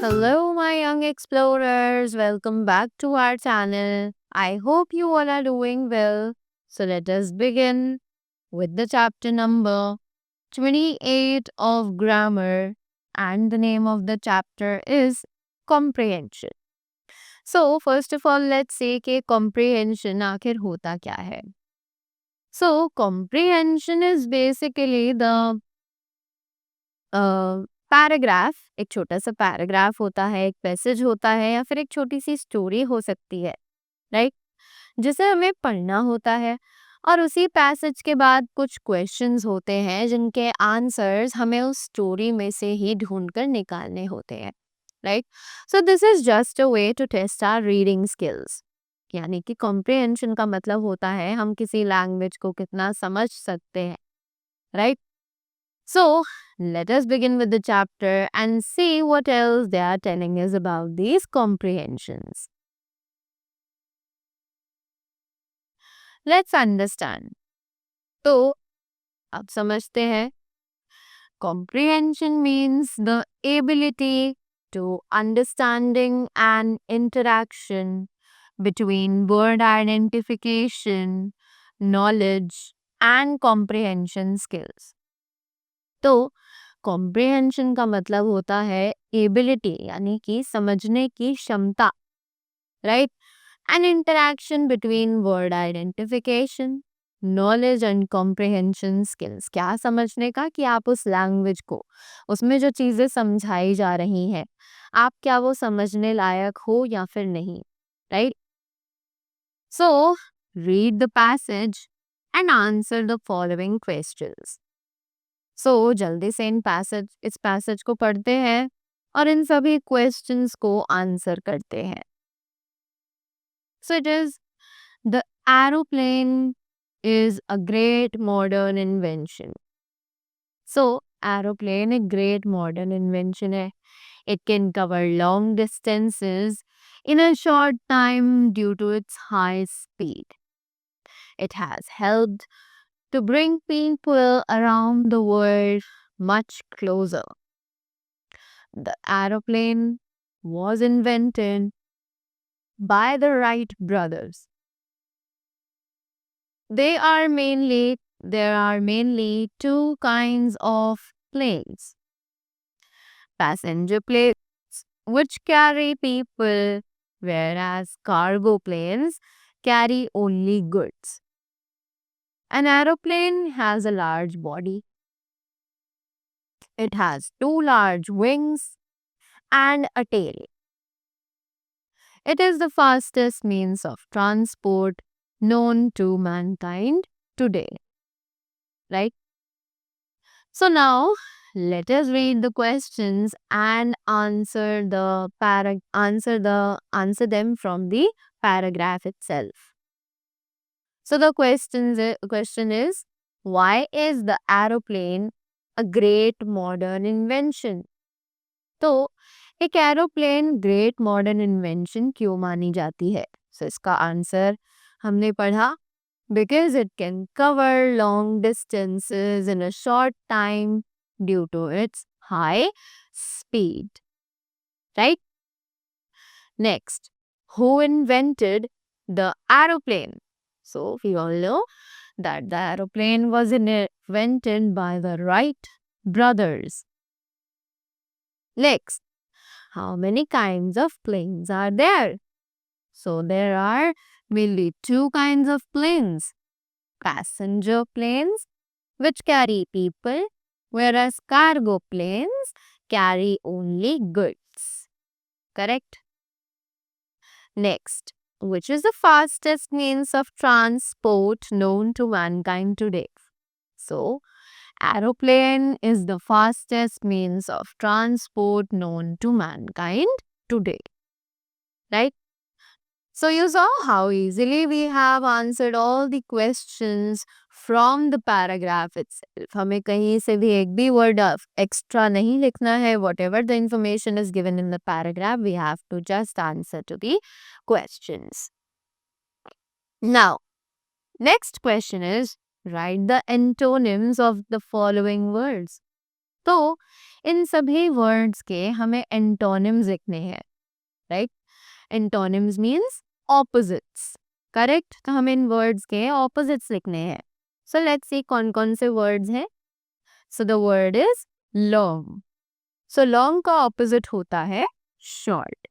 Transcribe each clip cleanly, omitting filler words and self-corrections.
Hello, my young explorers. Welcome back to our channel. I hope you all are doing well. So, let us begin with the chapter number 28 of grammar, and the name of the chapter is comprehension. So, first of all, let's say कि comprehension आखिर होता क्या है? So, comprehension is basically the paragraph, एक छोटा सा paragraph होता है, एक पैसेज होता है या फिर एक छोटी सी स्टोरी हो सकती है, राइट, जिसे हमें पढ़ना होता है और उसी पैसेज के बाद कुछ क्वेश्चंस होते हैं जिनके आंसर्स हमें उस स्टोरी में से ही ढूंढ कर निकालने होते हैं, right. So this is just a way to test our reading skills. यानी कि कॉम्प्रिहेंशन का मतलब होता है हम किसी लैंग्वेज को कितना समझ सकते हैं, right. So, let us begin with the chapter and see what else they are telling us about these comprehensions. Let's understand. तो अब समझते हैं. Comprehension means the ability to understanding and interaction between word identification, knowledge and comprehension skills. तो comprehension का मतलब होता है ability यानी कि समझने की क्षमता, right, N interaction between word identification, knowledge and comprehension skills. क्या समझने का कि आप उस लैंग्वेज को, उसमें जो चीज़ें समझाई जा रही हैं, आप क्या वो समझने लायक हो या फिर नहीं, right. So read the passage and answer the following questions. So जल्दी से इस पैसेज को पढ़ते हैं और इन सभी क्वेश्चंस को आंसर करते हैं. So it is the aeroplane is a great modern invention. So aeroplane एक ग्रेट मॉडर्न इन्वेंशन है. It can cover long distances in a short time due to its high speed. It has helped to bring people around the world much closer. The aeroplane was invented by the Wright brothers. There are mainly two kinds of planes. Passenger planes, which carry people, whereas cargo planes carry only goods. An aeroplane has a large body. It has two large wings and a tail. It is the fastest means of transport known to mankind today, right? So now let us read the questions and answer them from the paragraph itself. So the question is, why is the aeroplane a great modern invention? तो एक aeroplane great modern invention क्यों मानी जाती है? सो इसका answer हमने पढ़ा, because it can cover long distances in a short time due to its high speed, right. Next, who invented the aeroplane? So we all know that the aeroplane was invented by the Wright brothers. Next, how many kinds of planes are there? So there are mainly two kinds of planes. Passenger planes, which carry people, whereas cargo planes carry only goods. Correct? Next, which is the fastest means of transport known to mankind today? So, aeroplane is the fastest means of transport known to mankind today, right? So you saw how easily we have answered all the questions from the paragraph itself. हमें कहीं से भी एक भी word extra नहीं लिखना है. Whatever the information is given in the paragraph, we have to just answer to the questions. Now, next question is, write the antonyms of the following words. तो इन सभी वर्ड्स के हमें एंटोनिम्स लिखने हैं, right? Antonyms means opposites, correct? तो हमें इन words के opposites लिखने हैं. सो लेट्स सी कौन कौन से वर्ड्स हैं. So the word is long. So long का ऑपोजिट होता है शॉर्ट.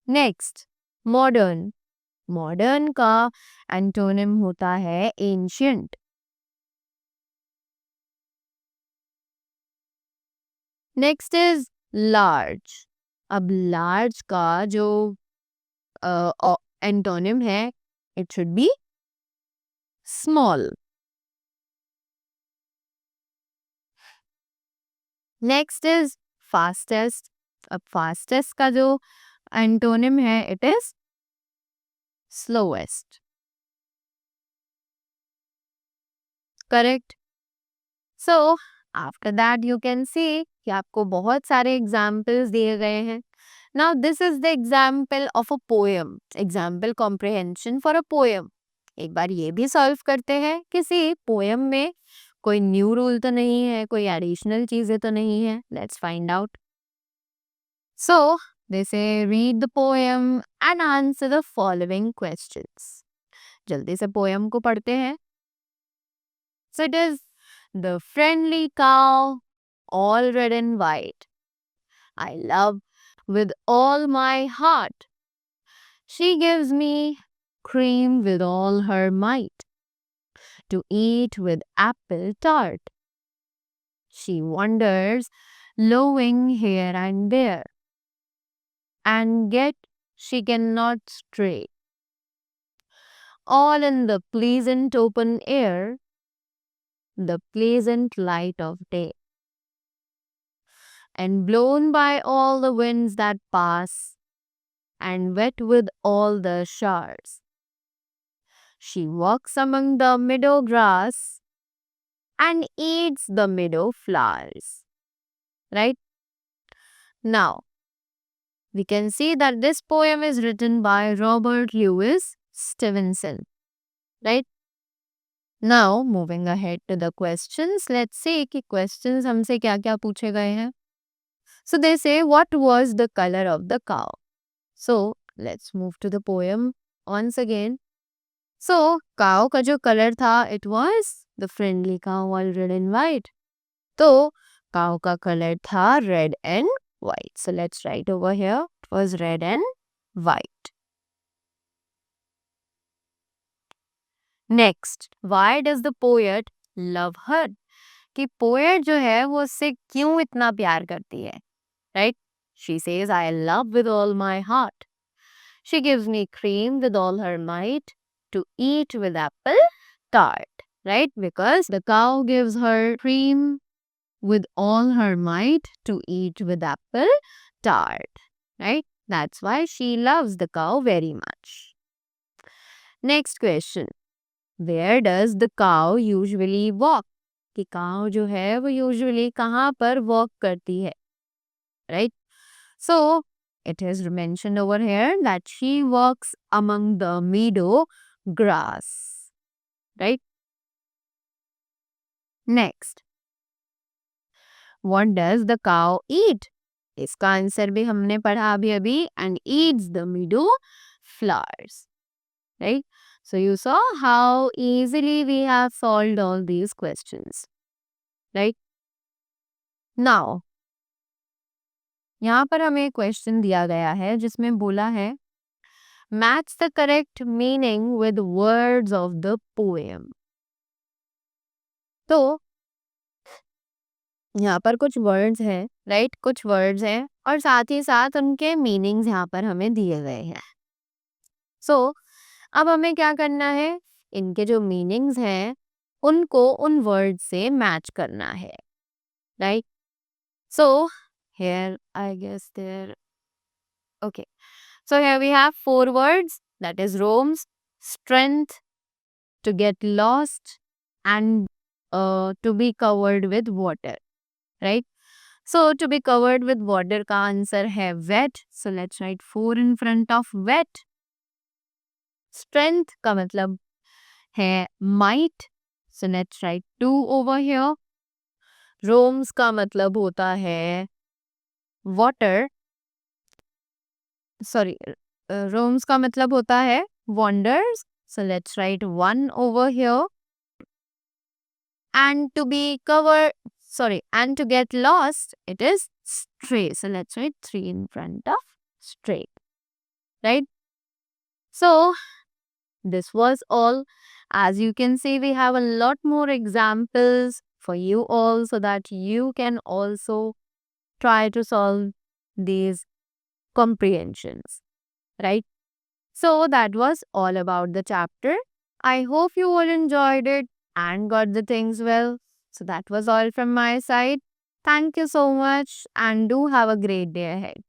Next, modern. मॉडर्न का एंटोनिम होता है एंशियंट. Next is large. अब लार्ज का जो एंटोनिम है, it should be small. Next is fastest. अब फास्टेस्ट का जो एंटोनिम है, it is slowest. Correct? So after that you can see कि आपको बहुत सारे एग्जाम्पल्स दिए गए हैं. Now this is the example of a poem, example comprehension for a poem. एक बार ये भी सॉल्व करते हैं. किसी पोएम में कोई न्यू रूल तो नहीं है, कोई एडिशनल चीजें तो नहीं है. Let's find out. So they say read the poem and answer the following questions. जल्दी से पोएम को पढ़ते हैं. So it is the friendly cow, all red and white, I love with all my heart. She gives me cream with all her might to eat with apple tart. She wanders, lowing here and there, and yet she cannot stray. All in the pleasant open air, the pleasant light of day, and blown by all the winds that pass, and wet with all the showers. She walks among the meadow grass and eats the meadow flowers. Right? Now, we can see that this poem is written by Robert Louis Stevenson. Right? Now, moving ahead to the questions, let's see कि questions हमसे क्या क्या पूछे गए हैं. So they say, what was the color of the cow? So let's move to the poem once again. So cow का जो color था, it was the friendly cow, all red and white. तो cow का color था red and white. So let's write over here. It was red and white. Next, why does the poet love her? कि poet जो है वो उससे क्यों इतना प्यार करती है, right? She says, I love with all my heart. She gives me cream with all her might to eat with apple tart, right? Because the cow gives her cream with all her might to eat with apple tart, right? That's why she loves the cow very much. Next question. Where does the cow usually walk? कि cow जो है वो usually कहाँ पर walk करती है, right? So, it is mentioned over here that she walks among the meadow grass, right? Next, what does the cow eat? इसका answer भी हमने पढ़ा अभी and eats the meadow flowers, right? So you saw how easily we have solved all these questions, right? Now, यहाँ पर हमें question दिया गया है जिसमें बोला है match the correct meaning with words of the poem. तो यहाँ पर कुछ वर्ड्स हैं, राइट? कुछ वर्ड्स हैं और साथ ही साथ उनके मीनिंग्स यहाँ पर हमें दिए गए हैं. सो अब हमें क्या करना है, इनके जो मीनिंग्स हैं उनको उन वर्ड से मैच करना है, right? So here I guess there, okay, so here we have 4 words, that is roams, strength, to get lost, and to be covered with water, right? So to be covered with water का answer है wet. So let's write 4 in front of wet. Strength का मतलब है might. So let's write 2 over here. Roams का मतलब होता है water. Sorry, roams का मतलब होता है wanders. So let's write 1 over here. And to be covered, and to get lost, it is stray. So let's write 3 in front of stray. Right? So this was all. As you can see, we have a lot more examples for you all so that you can also try to solve these comprehensions. Right? So that was all about the chapter. I hope you all enjoyed it and got the things well. So that was all from my side. Thank you so much and do have a great day ahead.